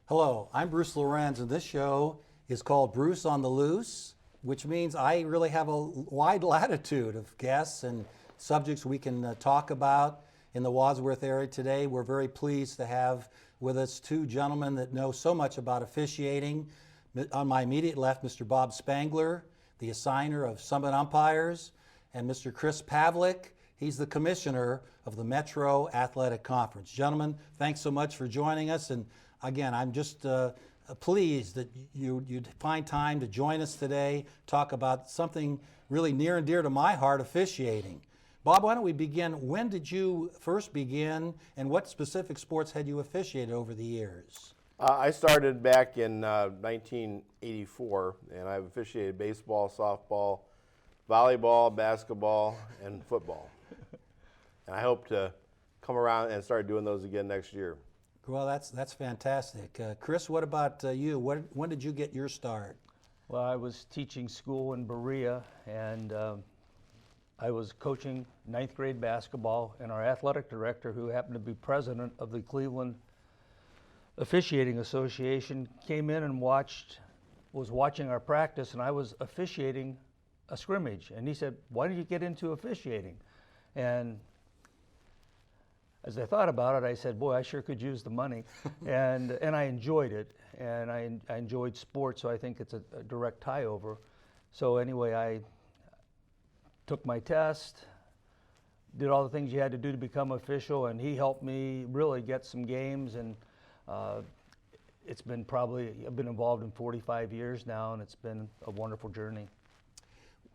Hello, I'm Bruce Lorincz, and this show is called Bruce on the Loose, which means I really have a wide latitude of guests and subjects we can talk about in the Wadsworth area today. We're very pleased to have with us two gentlemen that know so much about officiating. On my immediate left, Mr. Bob Spangler, the assigner of Summit Umpires, and Mr. Chris Pavlik. He's the commissioner of the Metro Athletic Conference. Gentlemen, thanks so much for joining us. And again, I'm just pleased that you'd find time to join us today, talk about something really near and dear to my heart, officiating. Bob, why don't we begin? When did you first begin, and what specific sports had you officiated over the years? I started back in 1984, and I've officiated baseball, softball, volleyball, basketball, and football. And I hope to come around and start doing those again next year. Well, that's fantastic. Chris, what about you? When did you get your start? Well, I was teaching school in Berea, and I was coaching ninth grade basketball, and our athletic director, who happened to be president of the Cleveland Officiating Association, came in and was watching our practice, and I was officiating a scrimmage. And he said, "Why don't you get into officiating?" And as I thought about it, I said, boy, I sure could use the money. and I enjoyed it, and I enjoyed sports, so I think it's a direct tie over. So anyway, I took my test, did all the things you had to do to become official, and he helped me really get some games. And it's been I've been involved in 45 years now, and it's been a wonderful journey.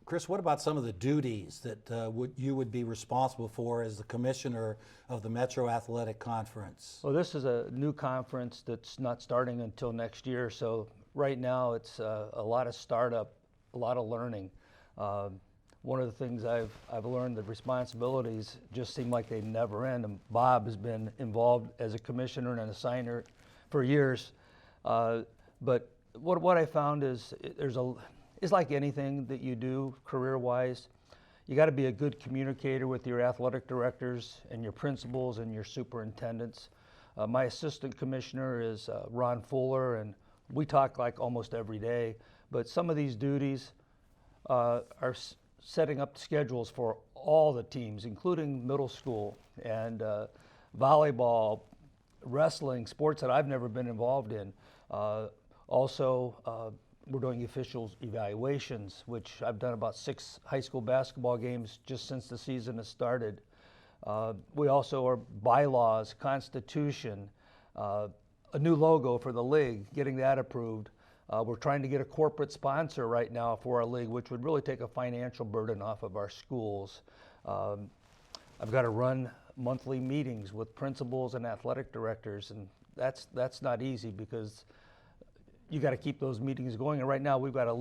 Chris, what about some of the duties that you would be responsible for as the commissioner of the Metro Athletic Conference? Well, this is a new conference that's not starting until next year, so right now it's a lot of startup, a lot of learning. One of the things I've learned, the responsibilities just seem like they never end, and Bob has been involved as a commissioner and an assigner for years. But what I found is it's like anything that you do career-wise. You got to be a good communicator with your athletic directors and your principals and your superintendents. My assistant commissioner is Ron Fuller, and we talk like almost every day. But some of these duties are setting up schedules for all the teams, including middle school and volleyball, wrestling, sports that I've never been involved in. Also, we're doing officials evaluations, which I've done about 6 high school basketball games just since the season has started. We also are bylaws, constitution, a new logo for the league, getting that approved. We're trying to get a corporate sponsor right now for our league, which would really take a financial burden off of our schools. I've got to run monthly meetings with principals and athletic directors, and that's not easy because you got to keep those meetings going. And right now we've got a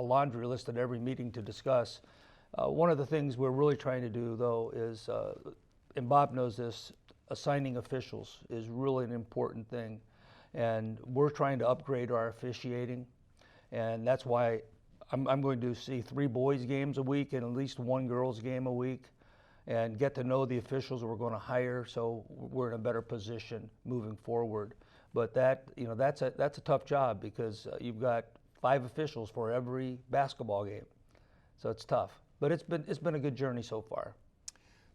laundry list at every meeting to discuss. One of the things we're really trying to do, though, is, and Bob knows this, assigning officials is really an important thing. And we're trying to upgrade our officiating. And that's why I'm going to see 3 boys games a week and at least 1 girls game a week, and get to know the officials we're going to hire, so we're in a better position moving forward. But that's a tough job because you've got 5 officials for every basketball game, so it's tough. But it's been a good journey so far.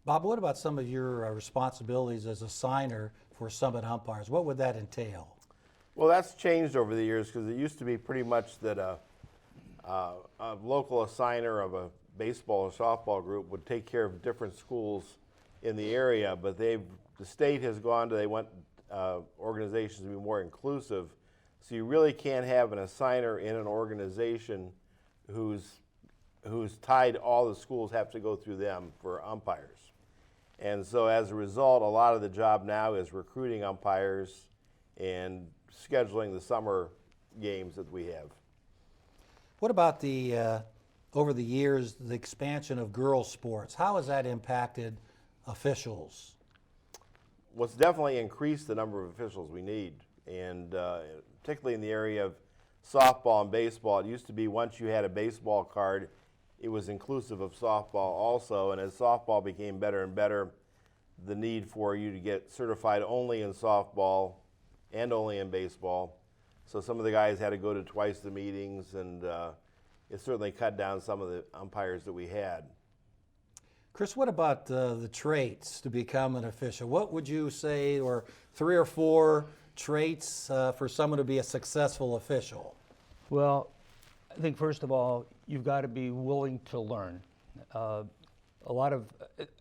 Bob, what about some of your responsibilities as a signer for Summit Umpires? What would that entail? Well, that's changed over the years because it used to be pretty much that a local assigner of a baseball or softball group would take care of different schools in the area, but the state has gone to, they want organizations to be more inclusive, so you really can't have an assigner in an organization who's tied, all the schools have to go through them for umpires. And so as a result, a lot of the job now is recruiting umpires and scheduling the summer games that we have. What about over the years, the expansion of girls' sports? How has that impacted officials? What's definitely increased the number of officials we need, and particularly in the area of softball and baseball. It used to be once you had a baseball card, it was inclusive of softball also, and as softball became better and better, the need for you to get certified only in softball and only in baseball. So some of the guys had to go to twice the meetings, and it certainly cut down some of the umpires that we had. Chris, what about the traits to become an official? What would you say, or 3 or 4 traits for someone to be a successful official? Well, I think first of all, you've got to be willing to learn.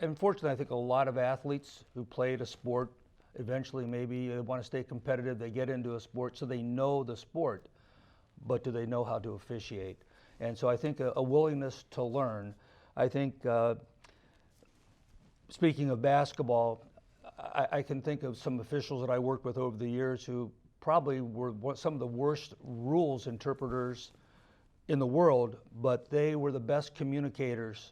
Unfortunately, I think a lot of athletes who played a sport, eventually maybe they want to stay competitive, they get into a sport, so they know the sport, but do they know how to officiate? And so I think a willingness to learn. I think, speaking of basketball, I can think of some officials that I worked with over the years who probably were some of the worst rules interpreters in the world, but they were the best communicators,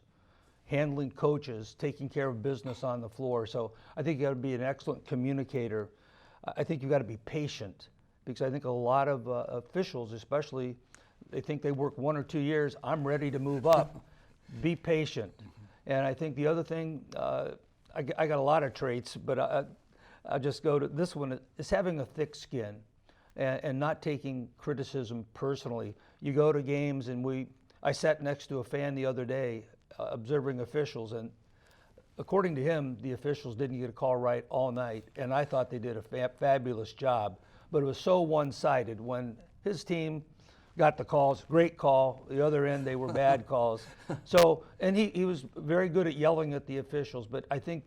handling coaches, taking care of business on the floor. So I think you got to be an excellent communicator. I think you got to be patient, because I think a lot of officials, especially, they think they work 1 or 2 years. I'm ready to move up. Be patient. And I think the other thing, I got a lot of traits, but I'll just go to this one, is having a thick skin and not taking criticism personally. You go to games, and I sat next to a fan the other day observing officials, and according to him, the officials didn't get a call right all night, and I thought they did a fabulous job, but it was so one-sided. When his team got the calls, great call, the other end they were bad calls. So, and he was very good at yelling at the officials, but I think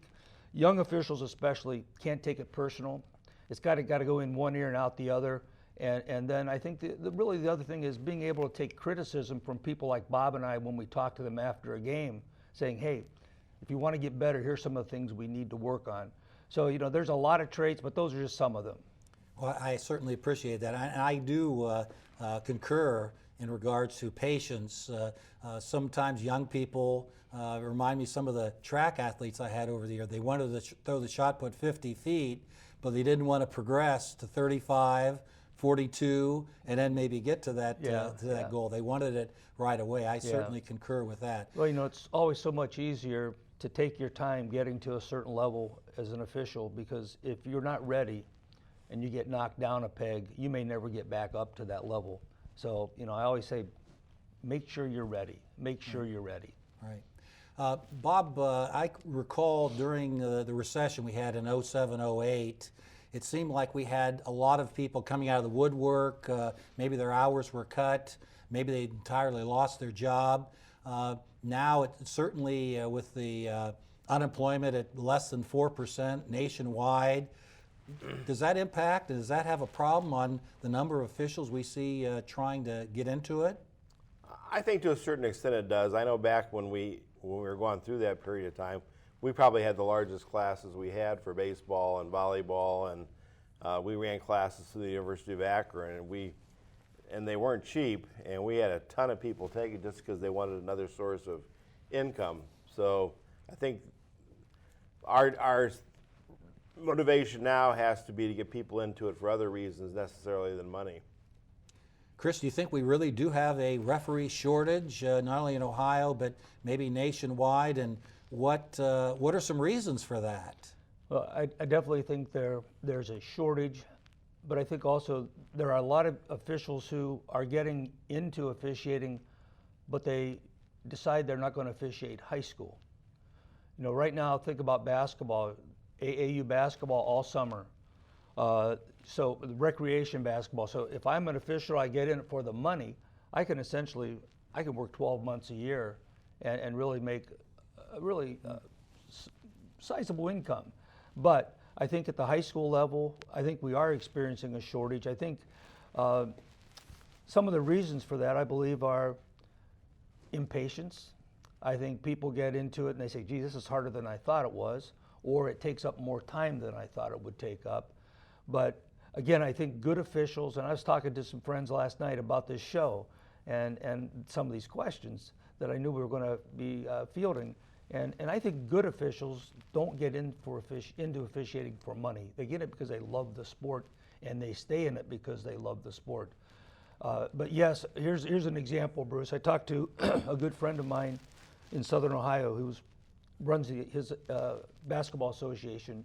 young officials especially can't take it personal. It's got to go in one ear and out the other. And then I think really the other thing is being able to take criticism from people like Bob and I when we talk to them after a game, saying, hey, if you want to get better, here's some of the things we need to work on. So, there's a lot of traits, but those are just some of them. Well, I certainly appreciate that. And I do concur in regards to patience. Sometimes young people remind me some of the track athletes I had over the year. They wanted to throw the shot put 50 feet, but they didn't want to progress to 35, 42, and then maybe get to that goal. They wanted it right away. I certainly concur with that. Well, it's always so much easier to take your time getting to a certain level as an official, because if you're not ready and you get knocked down a peg, you may never get back up to that level. So, I always say, make sure you're ready. Make sure you're ready. Right. Bob, I recall during the recession we had in 07, 08, it seemed like we had a lot of people coming out of the woodwork. Maybe their hours were cut. Maybe they entirely lost their job. Now, certainly with the unemployment at less than 4% nationwide, does that impact, does that have a problem on the number of officials we see trying to get into it? I think to a certain extent it does. I know back when we were going through that period of time, we probably had the largest classes we had for baseball and volleyball, and we ran classes through the University of Akron, and they weren't cheap, and we had a ton of people take it just because they wanted another source of income. So I think our motivation now has to be to get people into it for other reasons necessarily than money. Chris, do you think we really do have a referee shortage, not only in Ohio, but maybe nationwide? And what are some reasons for that? Well, I definitely think there's a shortage, but I think also there are a lot of officials who are getting into officiating, but they decide they're not going to officiate high school. Right now, think about basketball, AAU basketball all summer. So recreation basketball. So if I'm an official, I get in it for the money. I can work 12 months a year and really make a really sizable income. But I think at the high school level, I think we are experiencing a shortage. I think some of the reasons for that, I believe, are impatience. I think people get into it and they say, gee, this is harder than I thought it was, or it takes up more time than I thought it would take up. But again, I think good officials, and I was talking to some friends last night about this show and some of these questions that I knew we were going to be fielding. And I think good officials don't get into officiating for money. They get it because they love the sport, and they stay in it because they love the sport. But yes, here's an example, Bruce. I talked to a good friend of mine in Southern Ohio who runs his basketball association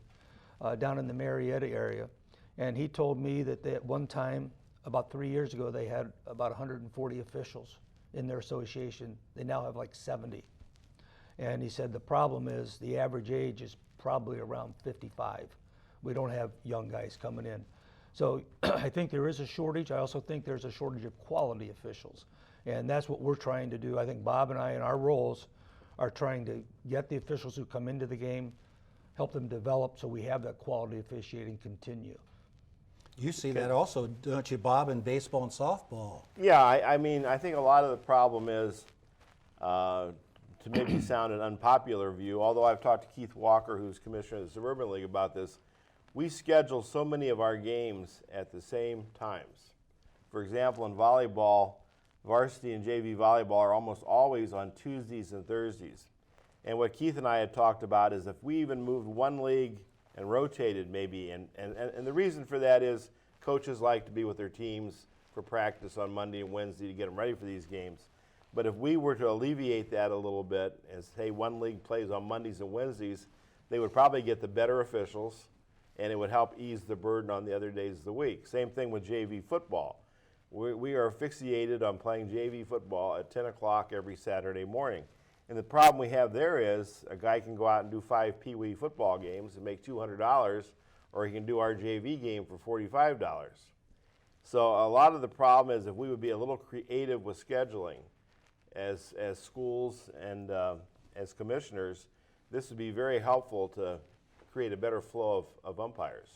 down in the Marietta area. And he told me that they, at one time, about 3 years ago, they had about 140 officials in their association. They now have like 70. And he said the problem is the average age is probably around 55. We don't have young guys coming in. So I think there is a shortage. I also think there's a shortage of quality officials. And that's what we're trying to do. I think Bob and I, in our roles, are trying to get the officials who come into the game, help them develop so we have that quality officiating continue. You see that also, don't you, Bob, in baseball and softball? Yeah, I mean, I think a lot of the problem is, to maybe sound an unpopular view, although I've talked to Keith Walker, who's commissioner of the Suburban League, about this, we schedule so many of our games at the same times. For example, in volleyball, varsity and JV volleyball are almost always on Tuesdays and Thursdays. And what Keith and I had talked about is if we even moved one league and rotated maybe, and the reason for that is coaches like to be with their teams for practice on Monday and Wednesday to get them ready for these games. But if we were to alleviate that a little bit and say one league plays on Mondays and Wednesdays, they would probably get the better officials, and it would help ease the burden on the other days of the week. Same thing with JV football. We are asphyxiated on playing JV football at 10 o'clock every Saturday morning. And the problem we have there is a guy can go out and do 5 Pee Wee football games and make $200, or he can do our JV game for $45. So a lot of the problem is if we would be a little creative with scheduling as schools and as commissioners, this would be very helpful to create a better flow of umpires.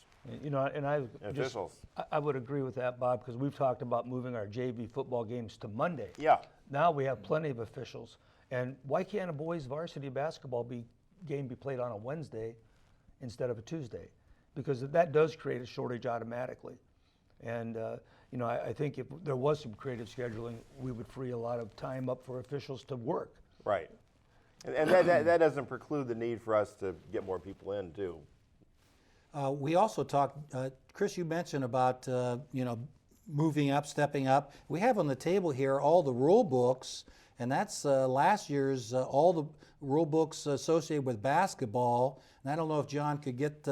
You know, and officials. I would agree with that, Bob, because we've talked about moving our JV football games to Monday. Yeah. Now we have plenty of officials. And why can't a boys varsity basketball game be played on a Wednesday instead of a Tuesday? Because that does create a shortage automatically. And you know, I think if there was some creative scheduling, we would free a lot of time up for officials to work. Right. And that doesn't preclude the need for us to get more people in too. We also talked, Chris, you mentioned about, you know, moving up, stepping up. We have on the table here all the rule books, and that's last year's, all the rule books associated with basketball. And I don't know if John could get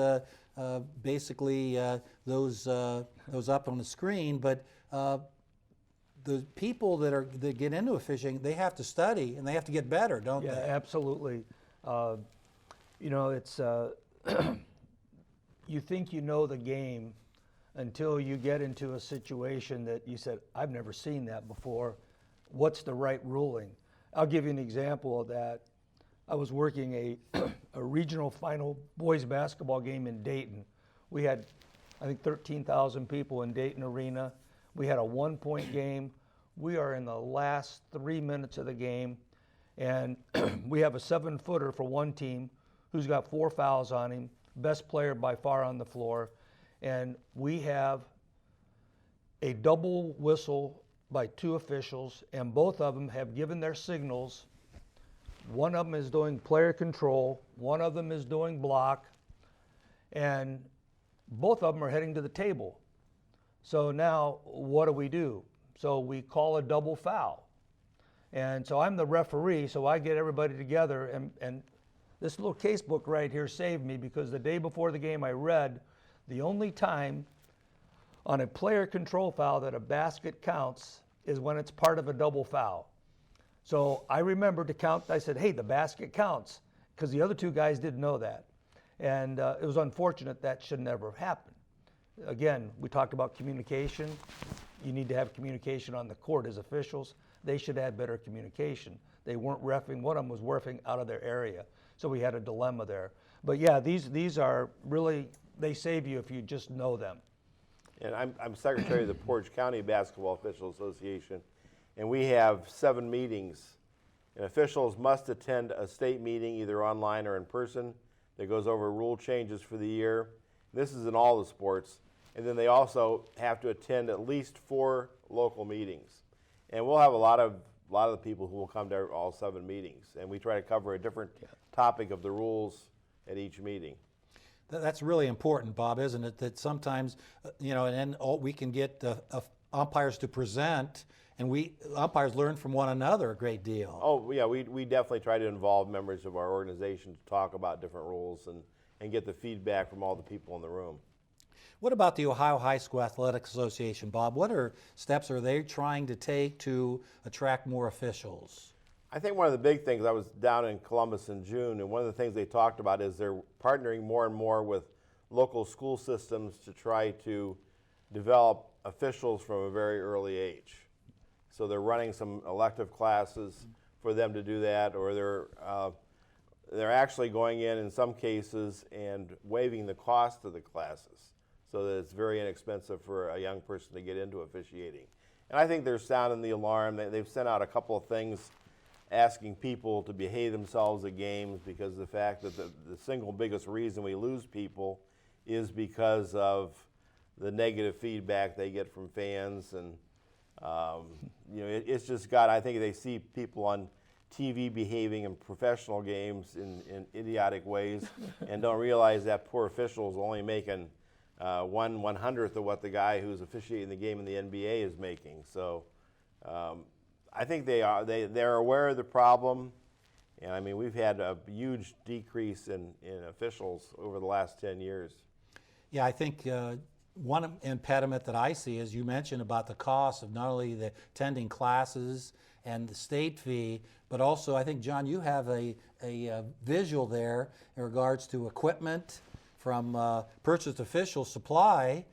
basically those up on the screen, but the people that get into fishing, they have to study and they have to get better, don't they? Yeah, absolutely. You know, it's you think you know the game until you get into a situation that you said, I've never seen that before. What's the right ruling? I'll give you an example of that. I was working a regional final boys basketball game in Dayton. We had, I think, 13,000 people in Dayton Arena. We had a 1-point game. We are in the last 3 minutes of the game, and we have a 7-footer for one team who's got 4 fouls on him, best player by far on the floor, and we have a double whistle by 2 officials, and both of them have given their signals. One of them is doing player control, one of them is doing block, and both of them are heading to the table. So now what do? So we call a double foul. And so I'm the referee, so I get everybody together, and this little case book right here saved me, because the day before the game I read the only time on a player control foul that a basket counts is when it's part of a double foul. So I remembered to count. I said, hey, the basket counts, because the other 2 guys didn't know that. And it was unfortunate. That should never have happened. Again, we talked about communication. You need to have communication on the court as officials. They should have better communication. They weren't reffing. One of them was reffing out of their area. So we had a dilemma there. But yeah, these are really, they save you if you just know them. And I'm secretary of the Portage County Basketball Officials Association, and we have 7 meetings. And officials must attend a state meeting, either online or in person, that goes over rule changes for the year. This is in all the sports. And then they also have to attend at least 4 local meetings. And we'll have a lot of the people who will come to all 7 meetings. And we try to cover a different topic of the rules at each meeting. That's really important, Bob, isn't it? That sometimes, you know, and then we can get umpires to present, and umpires learn from one another a great deal. Oh, yeah, we definitely try to involve members of our organization to talk about different rules and get the feedback from all the people in the room. What about the Ohio High School Athletic Association, Bob? What steps are they trying to take to attract more officials? I think one of the big things, I was down in Columbus in June, and one of the things they talked about is they're partnering more and more with local school systems to try to develop officials from a very early age. So they're running some elective classes for them to do that, or they're actually going in some cases and waiving the cost of the classes so that it's very inexpensive for a young person to get into officiating. And I think they're sounding the alarm. They've sent out a couple of things asking people to behave themselves at games, because of the fact that the single biggest reason we lose people is because of the negative feedback they get from fans. And it's just I think they see people on TV behaving in professional games in idiotic ways and don't realize that poor official is only making 1/100th of what the guy who's officiating the game in the NBA is making. So I think they're aware of the problem, and I mean, we've had a huge decrease in officials over the last 10 years. Yeah, I think one impediment that I see, as you mentioned, about the cost of not only the attending classes and the state fee, but also I think, John, you have a visual there in regards to equipment from Purchased Official Supply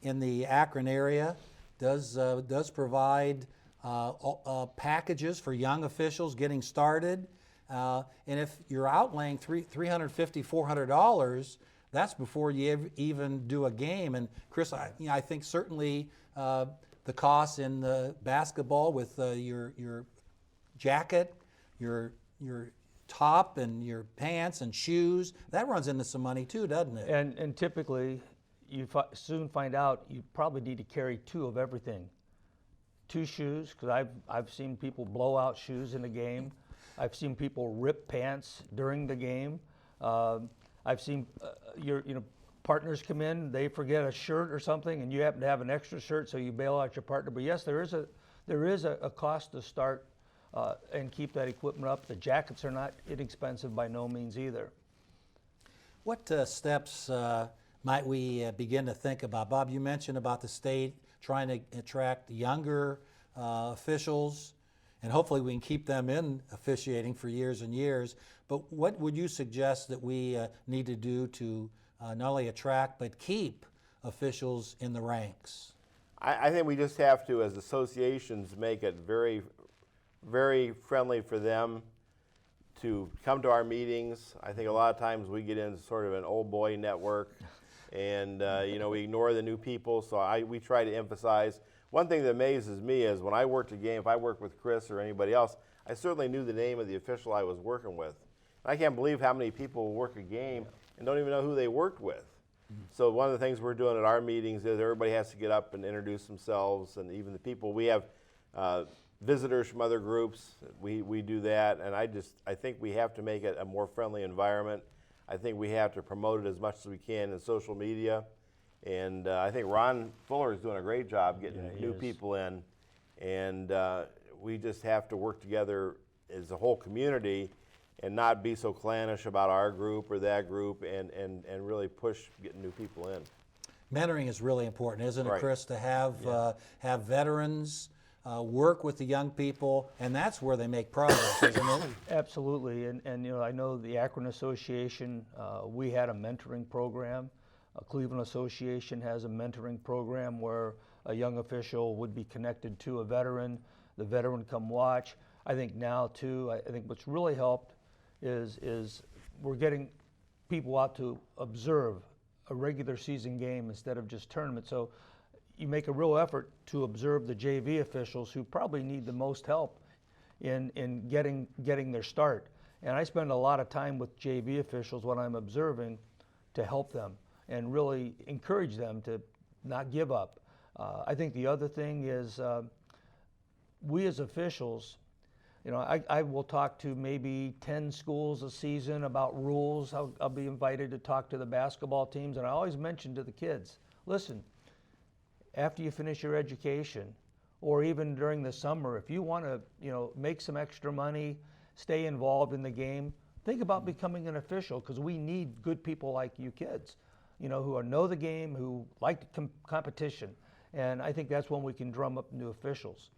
in the Akron area does provide packages for young officials getting started. And if you're outlaying $350, $400, that's before you even do a game. And Chris, I think certainly the costs in the basketball with your jacket, your top and your pants and shoes, that runs into some money too, doesn't it? And typically, you soon find out you probably need to carry 2 of everything. 2 shoes, because I've seen people blow out shoes in the game. I've seen people rip pants during the game. I've seen your partners come in, they forget a shirt or something, and you happen to have an extra shirt, so you bail out your partner. But yes, there is a cost to start and keep that equipment up. The jackets are not inexpensive by no means either. What steps might we begin to think about? Bob, you mentioned about the state trying to attract younger officials, and hopefully we can keep them in officiating for years and years. But what would you suggest that we need to do to not only attract but keep officials in the ranks? I think we just have to, as associations, make it very, very friendly for them to come to our meetings. I think a lot of times we get into sort of an old boy network, and we ignore the new people. So we try to emphasize. One thing that amazes me is when I worked a game, if I worked with Chris or anybody else, I certainly knew the name of the official I was working with. And I can't believe how many people work a game and don't even know who they worked with. So one of the things we're doing at our meetings is everybody has to get up and introduce themselves, and even the people we have visitors from other groups, we do that. And I think we have to make it a more friendly environment. I think we have to promote it as much as we can in social media. And I think Ron Fuller is doing a great job getting new people in. And we just have to work together as a whole community and not be so clannish about our group or that group, and really push getting new people in. Mentoring is really important, isn't it, Right. Chris, to have veterans work with the young people, and that's where they make progress, isn't it? Absolutely, and I know the Akron Association, we had a mentoring program. Cleveland Association has a mentoring program where a young official would be connected to a veteran, the veteran come watch. I think now too, I think what's really helped is we're getting people out to observe a regular season game instead of just tournament. So you make a real effort to observe the JV officials who probably need the most help in getting their start. And I spend a lot of time with JV officials when I'm observing to help them and really encourage them to not give up. I think the other thing is we as officials, I will talk to maybe 10 schools a season about rules. I'll be invited to talk to the basketball teams, and I always mention to the kids, listen, after you finish your education, or even during the summer, if you want to, make some extra money, stay involved in the game, think about becoming an official, because we need good people like you kids. who know the game, who like competition. And I think that's when we can drum up new officials.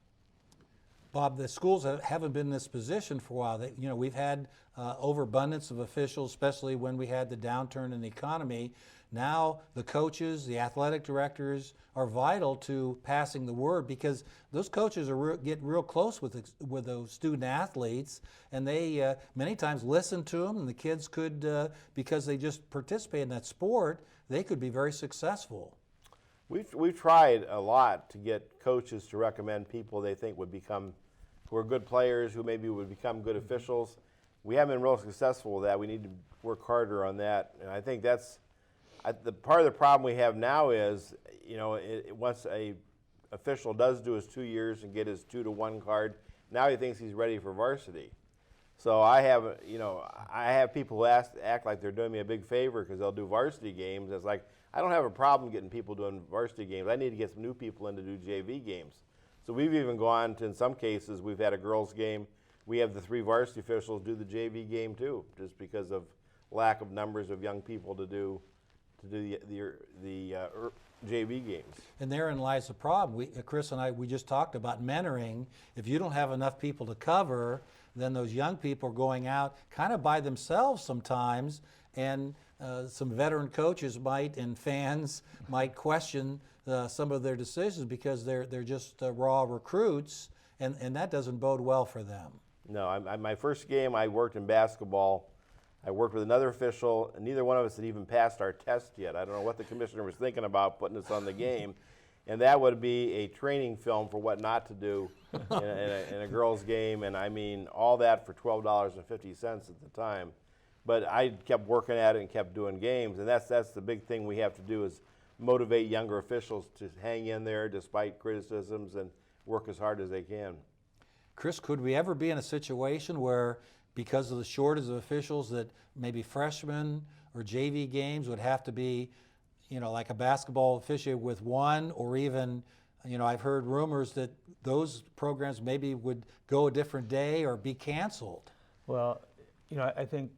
Bob, the schools haven't been in this position for a while. We've had overabundance of officials, especially when we had the downturn in the economy. Now the coaches, the athletic directors are vital to passing the word, because those coaches get real close with those student athletes, and they many times listen to them, and the kids could, because they just participate in that sport, they could be very successful. We've tried a lot to get coaches to recommend people they think who are good players, who maybe would become good officials. We haven't been real successful with that. We need to work harder on that. And I think that's the part of the problem we have now is, once a official does do his 2 years and get his 2-to-1 card, now he thinks he's ready for varsity. So I have people who act like they're doing me a big favor because they'll do varsity games. It's like, I don't have a problem getting people doing varsity games. I need to get some new people in to do JV games. So we've even gone to, in some cases, we've had a girls' game. We have the 3 varsity officials do the JV game too, just because of lack of numbers of young people to do the JV games. And therein lies the problem. Chris and I, we just talked about mentoring. If you don't have enough people to cover, then those young people are going out kind of by themselves sometimes, and some veteran coaches and fans might question some of their decisions because they're just raw recruits, and that doesn't bode well for them. No, my first game I worked in basketball. I worked with another official, and neither one of us had even passed our test yet. I don't know what the commissioner was thinking about putting us on the game, and that would be a training film for what not to do in a girls' game, and I mean all that for $12.50 at the time. But I kept working at it and kept doing games, and that's the big thing we have to do is motivate younger officials to hang in there despite criticisms and work as hard as they can. Chris, could we ever be in a situation where, because of the shortage of officials, that maybe freshmen or JV games would have to be, like a basketball officiate with 1, or even, I've heard rumors that those programs maybe would go a different day or be canceled? Well, I think,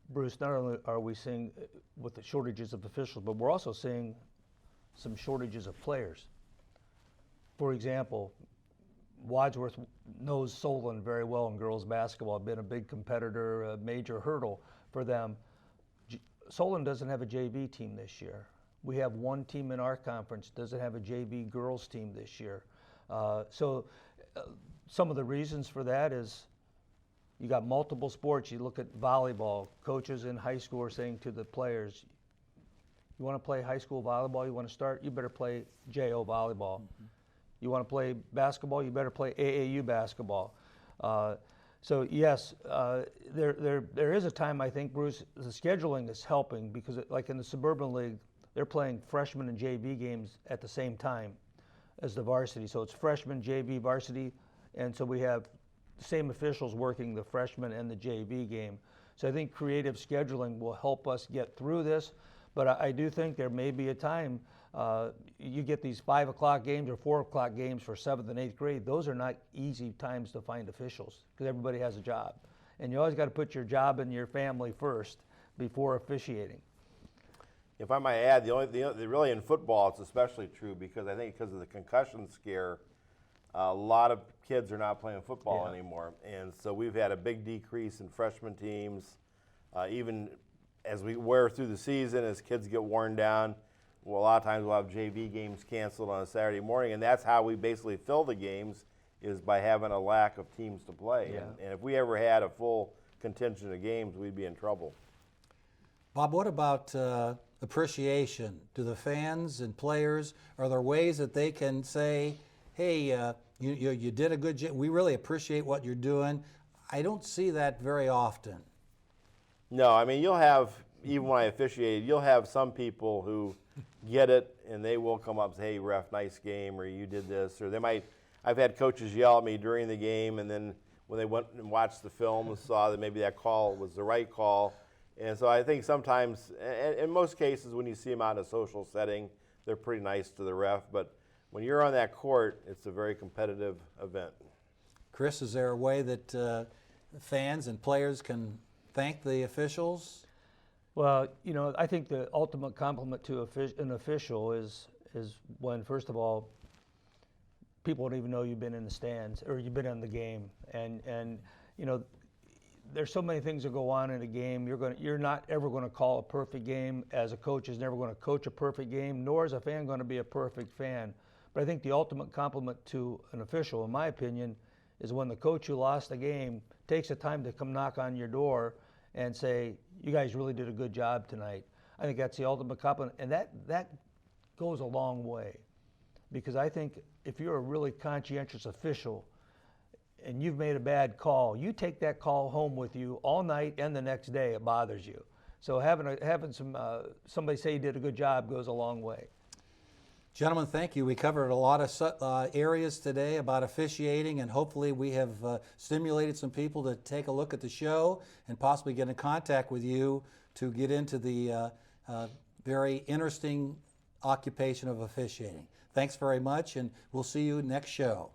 Bruce, not only are we seeing with the shortages of officials, but we're also seeing some shortages of players. For example, Wadsworth knows Solon very well in girls basketball, been a big competitor, a major hurdle for them. Solon doesn't have a JV team this year. We have one team in our conference, doesn't have a JV girls team this year. So some of the reasons for that is you got multiple sports. You look at volleyball. Coaches in high school are saying to the players, you want to play high school volleyball, you want to start, you better play JO volleyball. Mm-hmm. You want to play basketball, you better play AAU basketball. So yes, there is a time, I think, Bruce, the scheduling is helping because like in the Suburban League, they're playing freshman and JV games at the same time as the varsity. So it's freshman, JV, varsity, and so we have the same officials working the freshman and the JV game. So I think creative scheduling will help us get through this, but I do think there may be a time you get these 5 o'clock games or 4 o'clock games for 7th and 8th grade. Those are not easy times to find officials because everybody has a job. And you always got to put your job and your family first before officiating. If I might add, really in football it's especially true because I think because of the concussion scare, a lot of kids are not playing football anymore. And so we've had a big decrease in freshman teams. Even as we wear through the season, as kids get worn down, well, a lot of times we'll have JV games canceled on a Saturday morning, and that's how we basically fill the games is by having a lack of teams to play. Yeah. And if we ever had a full contingent of games, we'd be in trouble. Bob, what about appreciation? Do the fans and players, are there ways that they can say, hey, you did a good job, we really appreciate what you're doing? I don't see that very often. No, I mean, you'll have, even when I officiated, you'll have some people who get it and they will come up and say, hey, ref, nice game, or you did this, or they might, I've had coaches yell at me during the game, and then when they went and watched the film and saw that maybe that call was the right call. And so I think sometimes, and in most cases, when you see them out in a social setting, they're pretty nice to the ref, but when you're on that court, it's a very competitive event. Chris, is there a way that fans and players can thank the officials? Well, you know, I think the ultimate compliment to an official is when, first of all, people don't even know you've been in the stands or you've been in the game, and you know, there's so many things that go on in a game. You're not ever going to call a perfect game. As a coach is never going to coach a perfect game, nor is a fan going to be a perfect fan. But I think the ultimate compliment to an official, in my opinion, is when the coach who lost the game takes the time to come knock on your door and say, "You guys really did a good job tonight." I think that's the ultimate compliment, and that goes a long way, because I think if you're a really conscientious official and you've made a bad call, you take that call home with you all night and the next day. It bothers you. So having somebody say you did a good job goes a long way. Gentlemen, thank you. We covered a lot of areas today about officiating, and hopefully we have stimulated some people to take a look at the show and possibly get in contact with you to get into the very interesting occupation of officiating. Thanks very much, and we'll see you next show.